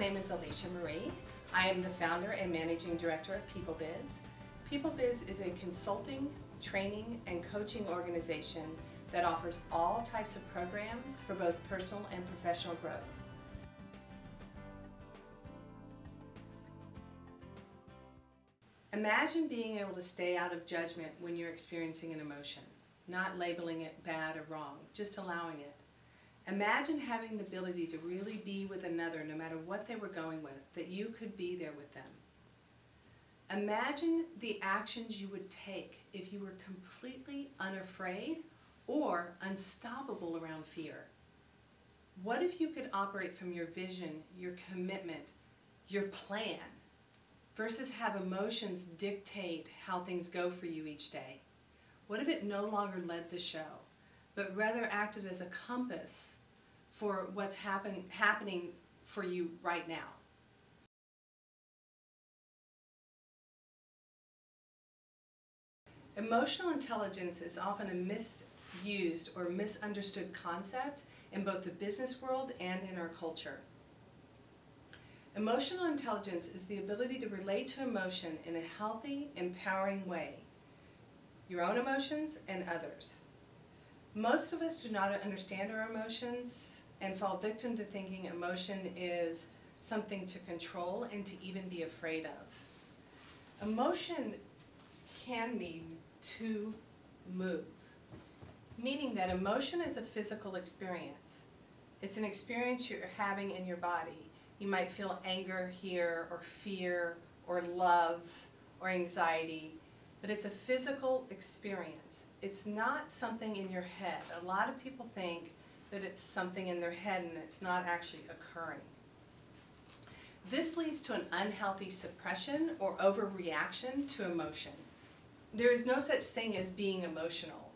name is Alicia Marie. I am the founder and managing director of PeopleBiz. PeopleBiz is a consulting, training, and coaching organization that offers all types of programs for both personal and professional growth. Imagine being able to stay out of judgment when you're experiencing an emotion, not labeling it bad or wrong, just allowing it. Imagine having the ability to really be with another no matter what they were going with, that you could be there with them. Imagine the actions you would take if you were completely unafraid or unstoppable around fear. What if you could operate from your vision, your commitment, your plan, versus have emotions dictate how things go for you each day? What if it no longer led the show, but rather acted as a compass for what's happening for you right now? Emotional intelligence is often a misused or misunderstood concept in both the business world and in our culture. Emotional intelligence is the ability to relate to emotion in a healthy, empowering way, your own emotions and others. Most of us do not understand our emotions and fall victim to thinking emotion is something to control and to even be afraid of. Emotion can mean to move, meaning that emotion is a physical experience. It's an experience you're having in your body. You might feel anger here, or fear, or love, or anxiety, but it's a physical experience. It's not something in your head. A lot of people think that it's something in their head and it's not actually occurring. This leads to an unhealthy suppression or overreaction to emotion. There is no such thing as being emotional.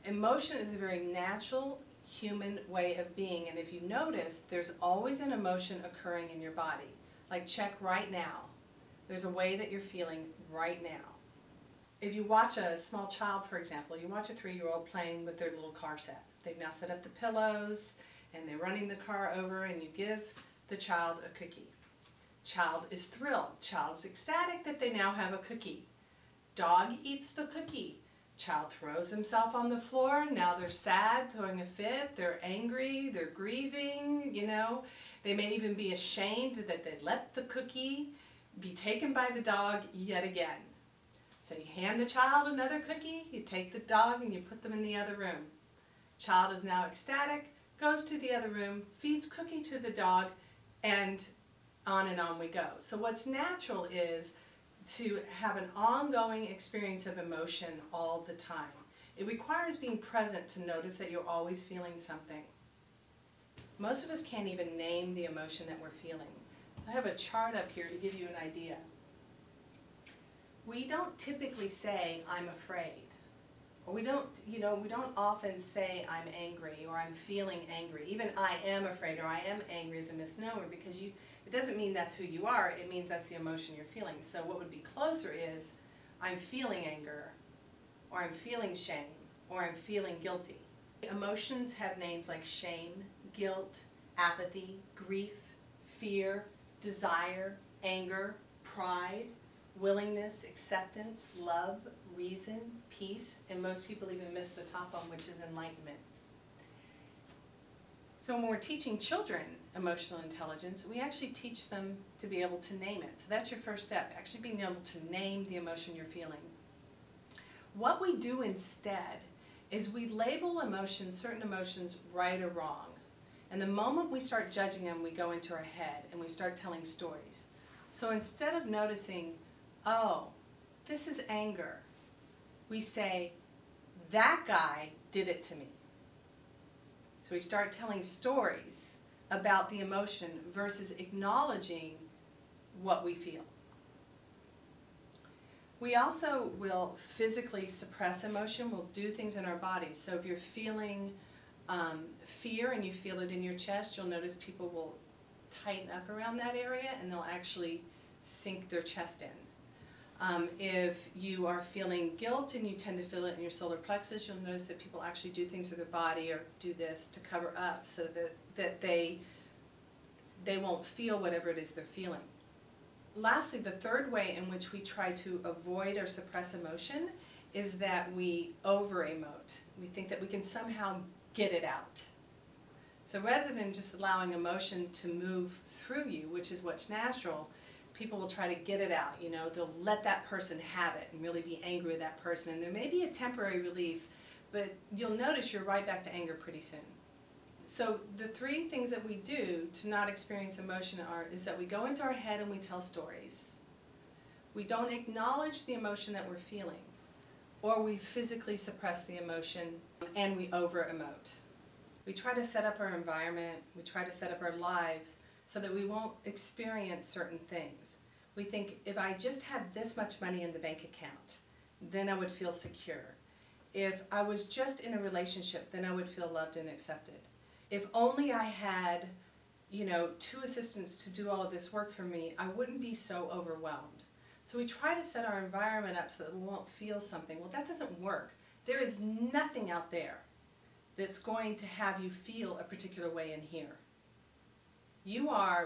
Emotion is a very natural human way of being, and if you notice, there's always an emotion occurring in your body. Like, check right now. There's a way that you're feeling right now. If you watch a small child, for example, you watch a 3-year-old playing with their little car set. They've now set up the pillows and they're running the car over, and you give the child a cookie. Child is thrilled. Child's ecstatic that they now have a cookie. Dog eats the cookie. Child throws himself on the floor. Now they're sad, throwing a fit. They're angry. They're grieving. You know, they may even be ashamed that they let the cookie be taken by the dog yet again. So you hand the child another cookie. You take the dog and you put them in the other room. Child is now ecstatic, goes to the other room, feeds cookie to the dog, and on we go. So what's natural is to have an ongoing experience of emotion all the time. It requires being present to notice that you're always feeling something. Most of us can't even name the emotion that we're feeling. I have a chart up here to give you an idea. We don't typically say, "I'm afraid." Or we don't often say, "I'm angry," or "I'm feeling angry." Even "I am afraid" or "I am angry" is a misnomer, because it doesn't mean that's who you are, it means that's the emotion you're feeling. So what would be closer is, "I'm feeling anger," or "I'm feeling shame," or "I'm feeling guilty." Emotions have names like shame, guilt, apathy, grief, fear, desire, anger, pride, willingness, acceptance, love, reason, peace, and most people even miss the top one, which is enlightenment. So when we're teaching children emotional intelligence, we actually teach them to be able to name it. So that's your first step, actually being able to name the emotion you're feeling. What we do instead is we label emotions, certain emotions, right or wrong. And the moment we start judging them, we go into our head and we start telling stories. So instead of noticing, "Oh, this is anger," we say, "That guy did it to me." So we start telling stories about the emotion versus acknowledging what we feel. We also will physically suppress emotion. We'll do things in our bodies. So if you're feeling fear and you feel it in your chest, you'll notice people will tighten up around that area and they'll actually sink their chest in. If you are feeling guilt and you tend to feel it in your solar plexus, you'll notice that people actually do things with their body or do this to cover up so that they they won't feel whatever it is they're feeling. Lastly, the third way in which we try to avoid or suppress emotion is that we over-emote. We think that we can somehow get it out. So rather than just allowing emotion to move through you, which is what's natural, people will try to get it out. You know, they'll let that person have it and really be angry with that person. And there may be a temporary relief, but you'll notice you're right back to anger pretty soon. So the three things that we do to not experience emotion is that we go into our head and we tell stories. We don't acknowledge the emotion that we're feeling, or we physically suppress the emotion and we over-emote. We try to set up our environment, we try to set up our lives so that we won't experience certain things. We think, if I just had this much money in the bank account, then I would feel secure. If I was just in a relationship, then I would feel loved and accepted. If only I had, 2 assistants to do all of this work for me, I wouldn't be so overwhelmed. So we try to set our environment up so that we won't feel something. Well, that doesn't work. There is nothing out there that's going to have you feel a particular way in here.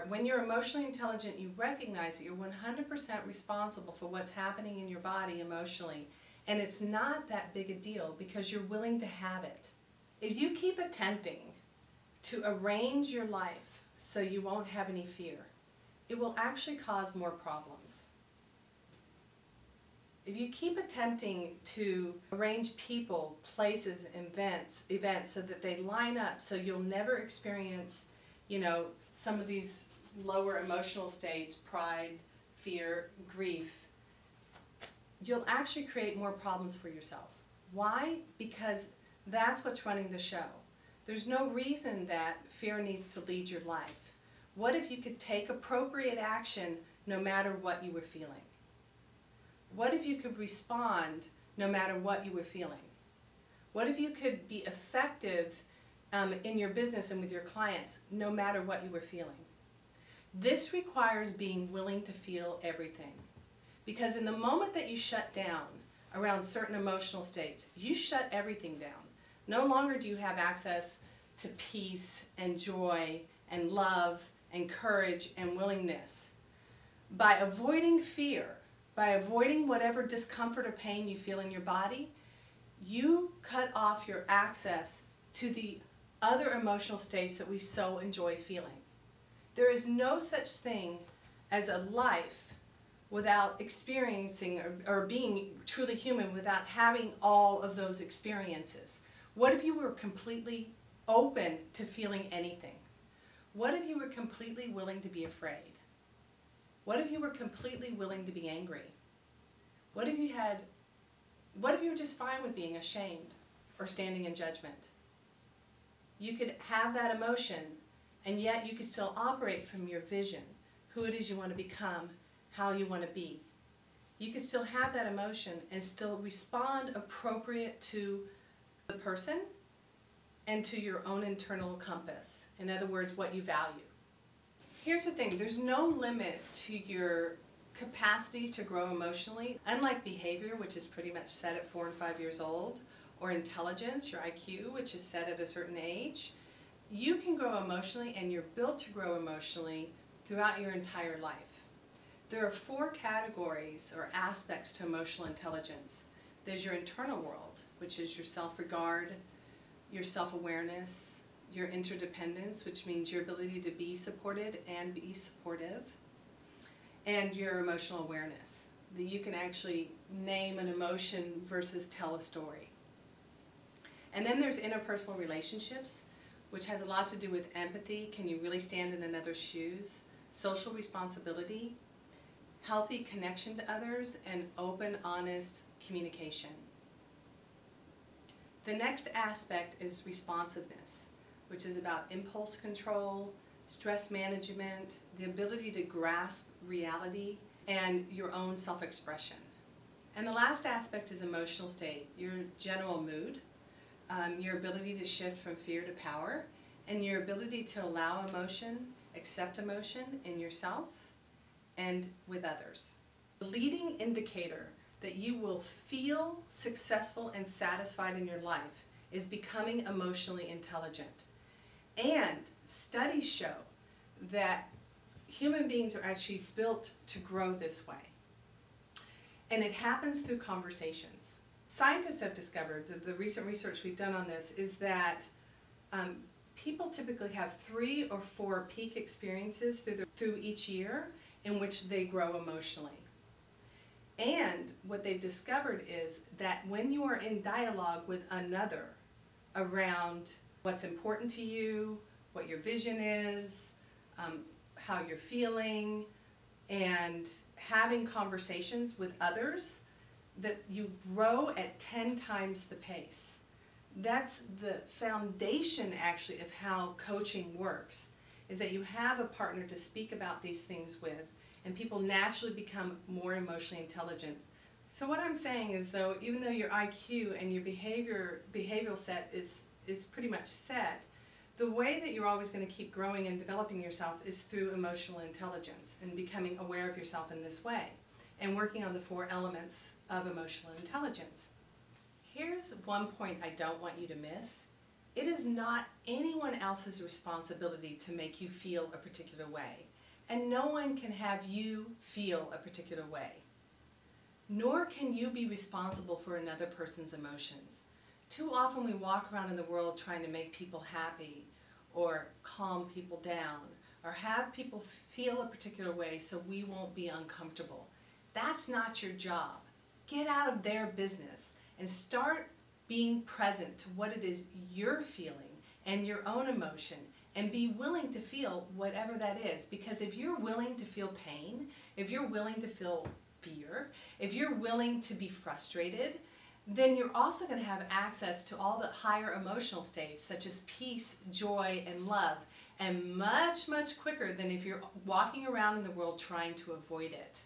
When you're emotionally intelligent, you recognize that you're 100% responsible for what's happening in your body emotionally. And it's not that big a deal because you're willing to have it. If you keep attempting to arrange your life so you won't have any fear, it will actually cause more problems. If you keep attempting to arrange people, places, events so that they line up so you'll never experience, some of these lower emotional states, pride, fear, grief, you'll actually create more problems for yourself. Why? Because that's what's running the show. There's no reason that fear needs to lead your life. What if you could take appropriate action no matter what you were feeling? What if you could respond no matter what you were feeling? What if you could be effective in your business and with your clients no matter what you were feeling? This requires being willing to feel everything. Because in the moment that you shut down around certain emotional states, you shut everything down. No longer do you have access to peace and joy and love and courage and willingness. By avoiding fear, by avoiding whatever discomfort or pain you feel in your body, you cut off your access to the other emotional states that we so enjoy feeling. There is no such thing as a life without experiencing or being truly human without having all of those experiences. What if you were completely open to feeling anything? What if you were completely willing to be afraid? What if you were completely willing to be angry? What if you were just fine with being ashamed or standing in judgment? You could have that emotion, and yet you could still operate from your vision, who it is you want to become, how you want to be. You could still have that emotion and still respond appropriate to the person and to your own internal compass. In other words, what you value. Here's the thing, there's no limit to your capacity to grow emotionally. Unlike behavior, which is pretty much set at 4 and 5 years old, or intelligence, your IQ, which is set at a certain age, you can grow emotionally, and you're built to grow emotionally throughout your entire life. There are 4 categories or aspects to emotional intelligence. There's your internal world, which is your self-regard, your self-awareness, your interdependence, which means your ability to be supported and be supportive, and your emotional awareness, that you can actually name an emotion versus tell a story. And then there's interpersonal relationships, which has a lot to do with empathy. Can you really stand in another's shoes? Social responsibility, healthy connection to others, and open, honest communication. The next aspect is responsiveness, which is about impulse control, stress management, the ability to grasp reality, and your own self-expression. And the last aspect is emotional state, your general mood, your ability to shift from fear to power, and your ability to allow emotion, accept emotion in yourself and with others. The leading indicator that you will feel successful and satisfied in your life is becoming emotionally intelligent. And studies show that human beings are actually built to grow this way. And it happens through conversations. Scientists have discovered that the recent research we've done on this is that people typically have 3 or 4 peak experiences through each year in which they grow emotionally. And what they've discovered is that when you are in dialogue with another around what's important to you, what your vision is, how you're feeling, and having conversations with others, that you grow at 10 times the pace. That's the foundation actually of how coaching works, is that you have a partner to speak about these things with, and people naturally become more emotionally intelligent. So what I'm saying is, though, even though your IQ and your behavioral set is pretty much set, the way that you're always going to keep growing and developing yourself is through emotional intelligence and becoming aware of yourself in this way and working on the 4 elements of emotional intelligence. Here's one point I don't want you to miss. It is not anyone else's responsibility to make you feel a particular way, and no one can have you feel a particular way. Nor can you be responsible for another person's emotions. Too often we walk around in the world trying to make people happy or calm people down or have people feel a particular way so we won't be uncomfortable. That's not your job. Get out of their business and start being present to what it is you're feeling and your own emotion, and be willing to feel whatever that is. Because if you're willing to feel pain, if you're willing to feel fear, if you're willing to be frustrated, then you're also going to have access to all the higher emotional states such as peace, joy, and love, and much, much quicker than if you're walking around in the world trying to avoid it.